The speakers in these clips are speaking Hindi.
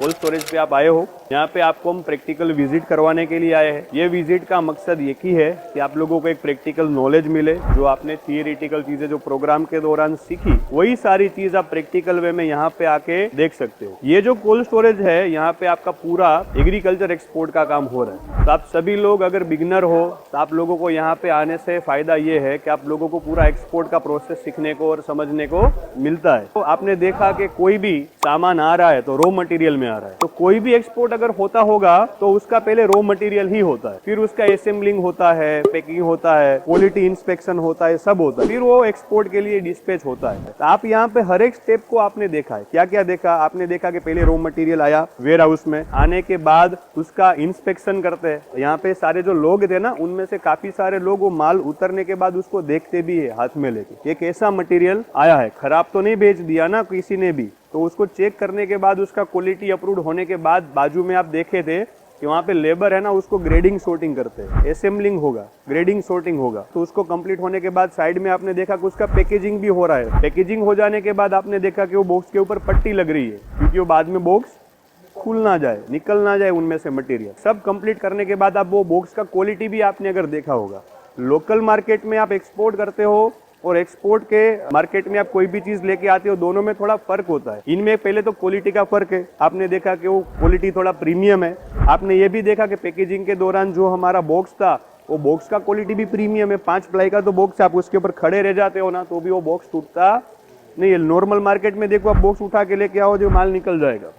कोल्ड स्टोरेज पे आप आए हो। यहाँ पे आपको हम प्रैक्टिकल विजिट करवाने के लिए आए हैं। ये विजिट का मकसद एक ही है कि आप लोगों को एक प्रैक्टिकल नॉलेज मिले। जो आपने थियरिटिकल चीजें जो प्रोग्राम के दौरान सीखी, वही सारी चीज आप प्रैक्टिकल वे में यहाँ पे आके देख सकते हो। ये जो कोल्ड स्टोरेज है, यहाँ पे आपका पूरा एग्रीकल्चर एक्सपोर्ट का काम हो रहा है। तो आप सभी लोग अगर बिगनर हो तो आप लोगों को यहाँ पे आने से फायदा ये है कि आप लोगों को पूरा एक्सपोर्ट का प्रोसेस सीखने को और समझने को मिलता है। तो आपने देखा कि कोई भी सामान आ रहा है तो रॉ मटेरियल में आ रहा है। तो कोई भी एक्सपोर्ट अगर होता होगा तो उसका पहले रॉ मटेरियल ही होता है, फिर उसका असेंबलिंग होता है, पैकिंग होता है, क्वालिटी इंस्पेक्शन होता है, सब होता है, फिर वो एक्सपोर्ट के लिए डिस्पैच होता है। तो आप यहाँ पे हर एक स्टेप को आपने देखा है। क्या क्या देखा आपने? देखा कि पहले रॉ मटेरियल आया वेयर हाउस में, आने के बाद उसका इंस्पेक्शन करते हैं। यहाँ पे सारे जो लोग थे ना, उनमें से काफी सारे लोग वो माल उतरने के बाद उसको देखते भी है हाथ में लेके, ये कैसा मटेरियल आया है, खराब तो नहीं बेच दिया ना किसी ने भी। तो उसको चेक करने के बाद उसका क्वालिटी अप्रूव्ड होने के बाद बाजू में आप देखे थे कि वहाँ पे लेबर है ना, उसको ग्रेडिंग सॉर्टिंग करते हैं। असेंबलिंग होगा, ग्रेडिंग सॉर्टिंग होगा। तो उसको कंप्लीट होने के बाद साइड में आपने देखा कि उसका पैकेजिंग भी हो रहा है। पैकेजिंग हो जाने के बाद आपने देखा कि वो बॉक्स के ऊपर पट्टी लग रही है, क्योंकि वो बाद में बॉक्स खुल ना जाए, निकल ना जाए उनमें से मटेरियल। सब कंप्लीट करने के बाद आप वो बॉक्स का क्वालिटी भी आपने अगर देखा होगा। लोकल मार्केट में आप एक्सपोर्ट करते हो और एक्सपोर्ट के मार्केट में आप कोई भी चीज लेके आते हो, दोनों में थोड़ा फर्क होता है। इनमें पहले तो क्वालिटी का फर्क है। आपने देखा कि वो क्वालिटी थोड़ा प्रीमियम है। आपने ये भी देखा कि पैकेजिंग के दौरान जो हमारा बॉक्स था, वो बॉक्स का क्वालिटी भी प्रीमियम है। 5 प्लाई का तो बॉक्स, आप उसके ऊपर खड़े रह जाते हो ना तो भी वो बॉक्स टूटता नहीं है। नॉर्मल मार्केट में देखो, आप बॉक्स उठा के लेके आओ, जो माल निकल जाएगा।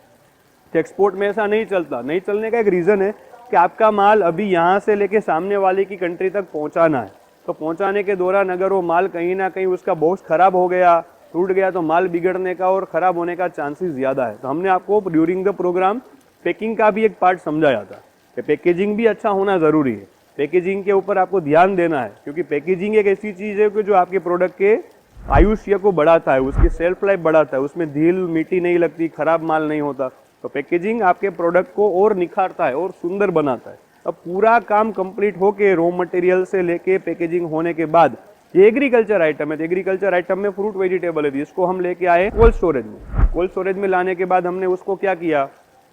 एक्सपोर्ट में ऐसा नहीं चलता। नहीं चलने का एक रीजन है कि आपका माल अभी यहाँ से लेके सामने वाले की कंट्री तक पहुंचाना है। तो पहुंचाने के दौरान अगर वो माल कहीं ना कहीं उसका बॉक्स खराब हो गया, टूट गया, तो माल बिगड़ने का और खराब होने का चांसेस ज्यादा है। तो हमने आपको ड्यूरिंग द प्रोग्राम पैकिंग का भी एक पार्ट समझाया था कि पैकेजिंग भी अच्छा होना जरूरी है। पैकेजिंग के ऊपर आपको ध्यान देना है, क्योंकि पैकेजिंग एक ऐसी चीज है कि जो आपके प्रोडक्ट के आयुष्य को बढ़ाता है, उसकी सेल्फ लाइफ बढ़ाता है, उसमें धील मिट्टी नहीं लगती, खराब माल नहीं होता। तो पैकेजिंग आपके प्रोडक्ट को और निखारता है और सुंदर बनाता है। अब पूरा काम कंप्लीट होके रॉ मटेरियल से लेके पैकेजिंग होने के बाद ये एग्रीकल्चर आइटम है। तो एग्रीकल्चर आइटम में फ्रूट वेजिटेबल है, इसको हम लेके आए कोल्ड स्टोरेज में। कोल्ड स्टोरेज में लाने के बाद हमने उसको क्या किया?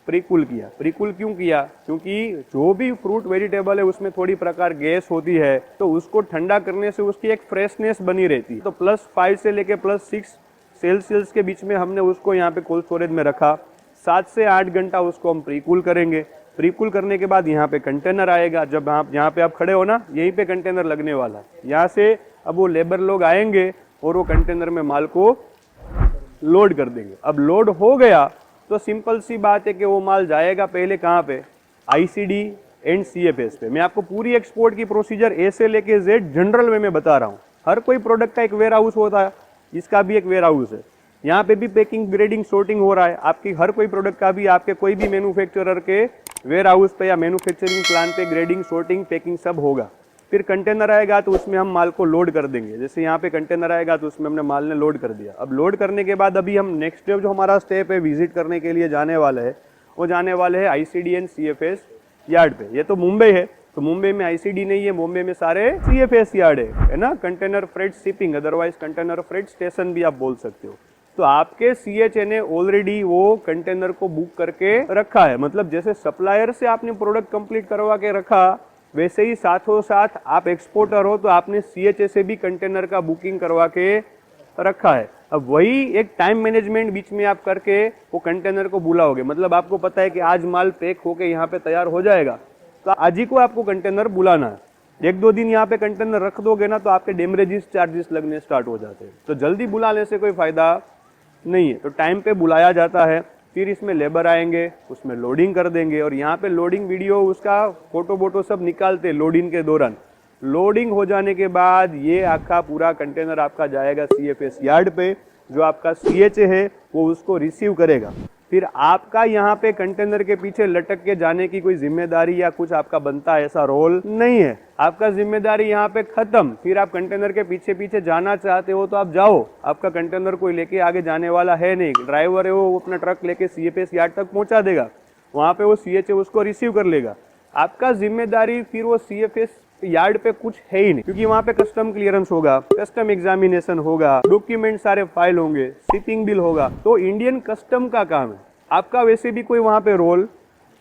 प्रीकूल किया। प्रीकूल क्यों किया? क्योंकि जो भी फ्रूट वेजिटेबल है उसमें थोड़ी प्रकार गैस होती है, तो उसको ठंडा करने से उसकी एक फ्रेशनेस बनी रहती है। तो +5 से लेके +6 सेल्सियस के बीच में हमने उसको यहाँ पे कोल्ड स्टोरेज में रखा। 7 से 8 घंटा उसको हम प्रीकूल करेंगे। प्रीकूल करने के बाद यहाँ पे कंटेनर आएगा। जब आप यहाँ पे आप खड़े हो ना, यहीं पे कंटेनर लगने वाला है। यहाँ से अब वो लेबर लोग आएंगे और वो कंटेनर में माल को लोड कर देंगे। अब लोड हो गया तो सिंपल सी बात है कि वो माल जाएगा पहले कहाँ पे? ICD एंड CFS पे। मैं आपको पूरी एक्सपोर्ट की प्रोसीजर A से लेके Z जनरल वे में बता रहा हूँ। हर कोई प्रोडक्ट का एक वेयर हाउस होता है, इसका भी एक वेयर हाउस है। यहाँ पे भी पैकिंग, ग्रेडिंग, सॉर्टिंग हो रहा है। आपकी हर कोई प्रोडक्ट का भी आपके कोई भी मैन्युफैक्चरर के वेयर हाउस पे या मैन्युफैक्चरिंग प्लांट पे ग्रेडिंग, सॉर्टिंग, पैकिंग सब होगा। फिर कंटेनर आएगा तो उसमें हम माल को लोड कर देंगे। जैसे यहाँ पे कंटेनर आएगा तो उसमें हमने माल ने लोड कर दिया। अब लोड करने के बाद अभी हम नेक्स्ट जो हमारा स्टेप है, विजिट करने के लिए जाने वाला है, वो जाने वाले है ICD एंड CFS यार्ड पे। ये तो मुंबई है, तो मुंबई में ICD नहीं है, मुंबई में सारे CFS यार्ड है ना, container freight shipping, otherwise container freight station भी आप बोल सकते हो। तो आपके CHA ने ऑलरेडी वो कंटेनर को बुक करके रखा है। मतलब जैसे सप्लायर से आपने प्रोडक्ट कंप्लीट करवा के रखा, वैसे ही साथों साथ आप एक्सपोर्टर हो तो आपने CHA से भी कंटेनर का बुकिंग करवा के रखा है। अब वही एक टाइम मैनेजमेंट बीच में आप करके वो कंटेनर को बुलाओगे। मतलब आपको पता है कि आज माल पैक होके यहाँ पे तैयार हो जाएगा, तो आज ही को आपको कंटेनर बुलाना है। 1-2 दिन यहाँ पे कंटेनर रख दोगे ना तो आपके डेमरेजिस चार्जेस लगने स्टार्ट हो जाते हैं। तो जल्दी बुलाने से कोई फायदा नहीं है। तो टाइम पे बुलाया जाता है। फिर इसमें लेबर आएंगे, उसमें लोडिंग कर देंगे। और यहाँ पे लोडिंग वीडियो, उसका फोटो वोटो सब निकालते हैं लोडिंग के दौरान। लोडिंग हो जाने के बाद ये आपका पूरा कंटेनर आपका जाएगा CFS यार्ड पे। जो आपका CHA है वो उसको रिसीव करेगा। फिर आपका यहाँ पे कंटेनर के पीछे लटक के जाने की कोई जिम्मेदारी या कुछ आपका बनता है ऐसा रोल नहीं है। आपका जिम्मेदारी यहाँ पे खत्म। फिर आप कंटेनर के पीछे पीछे जाना चाहते हो तो आप जाओ, आपका कंटेनर कोई लेके आगे जाने वाला है नहीं। ड्राइवर है वो अपना ट्रक लेके CFS यार्ड तक पहुंचा देगा, वहां पे वो CHA उसको रिसीव कर लेगा। आपका जिम्मेदारी फिर वो CFS यार्ड पे कुछ है ही नहीं, क्योंकि वहां पे कस्टम क्लियरेंस होगा, कस्टम एग्जामिनेशन होगा, डॉक्यूमेंट सारे फाइल होंगे, शिपिंग बिल होगा। तो इंडियन कस्टम का काम है आपका वैसे भी कोई वहाँ पे रोल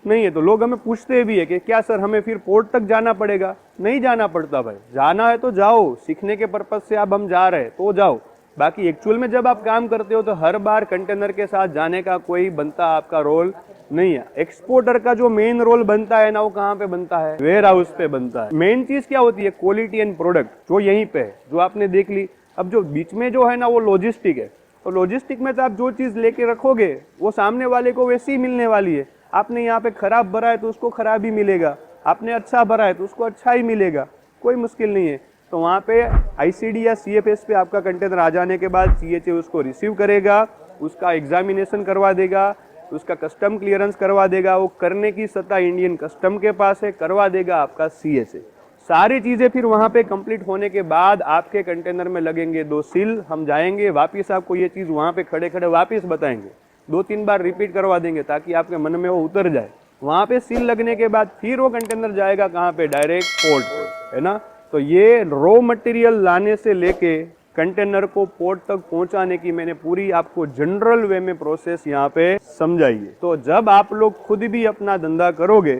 नहीं है। तो लोग हमें पूछते भी है कि क्या सर हमें फिर पोर्ट तक जाना पड़ेगा? नहीं जाना पड़ता भाई, जाना है तो जाओ, सीखने के पर्पज से अब हम जा रहे हैं तो जाओ। बाकी एक्चुअल में जब आप काम करते हो तो हर बार कंटेनर के साथ जाने का कोई बनता आपका रोल नहीं है। एक्सपोर्टर का जो मेन रोल बनता है ना, वो कहाँ पे बनता है? वेयर हाउस पे बनता है। मेन चीज क्या होती है? क्वालिटी एंड प्रोडक्ट, जो यहीं पे है, जो आपने देख ली। अब जो बीच में जो है ना, वो लॉजिस्टिक है। तो लॉजिस्टिक में तो आप जो चीज लेके रखोगे वो सामने वाले को वैसी ही मिलने वाली है। आपने यहाँ पे खराब भरा है तो उसको खराब ही मिलेगा, आपने अच्छा भरा है तो उसको अच्छा ही मिलेगा, कोई मुश्किल नहीं है। तो वहाँ पे आईसीडी या सीएफएस पे आपका कंटेनर आ जाने के बाद सीएचए उसको रिसीव करेगा, उसका एग्जामिनेशन करवा देगा, उसका कस्टम क्लियरेंस करवा देगा। वो करने की सत्ता इंडियन कस्टम के पास है, करवा देगा आपका सीएचए। सारी चीजें फिर वहां पे कंप्लीट होने के बाद आपके कंटेनर में लगेंगे 2 सील। हम जाएंगे वापिस, आपको ये चीज वहां पे खड़े खड़े वापिस बताएंगे, 2-3 बार रिपीट करवा देंगे ताकि आपके मन में वो उतर जाए। वहां पे सील लगने के बाद फिर वो कंटेनर जाएगा कहाँ पे? डायरेक्ट पोर्ट पे, है ना। तो ये रॉ मटेरियल लाने से लेके कंटेनर को पोर्ट तक पहुंचाने की मैंने पूरी आपको जनरल वे में प्रोसेस यहाँ पे समझाई है। तो जब आप लोग खुद भी अपना धंधा करोगे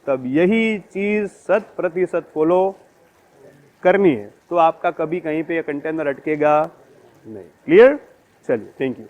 तब यही चीज 100% फॉलो करनी है, तो आपका कभी कहीं पे कंटेनर अटकेगा नहीं। क्लियर? चलिए, थैंक यू।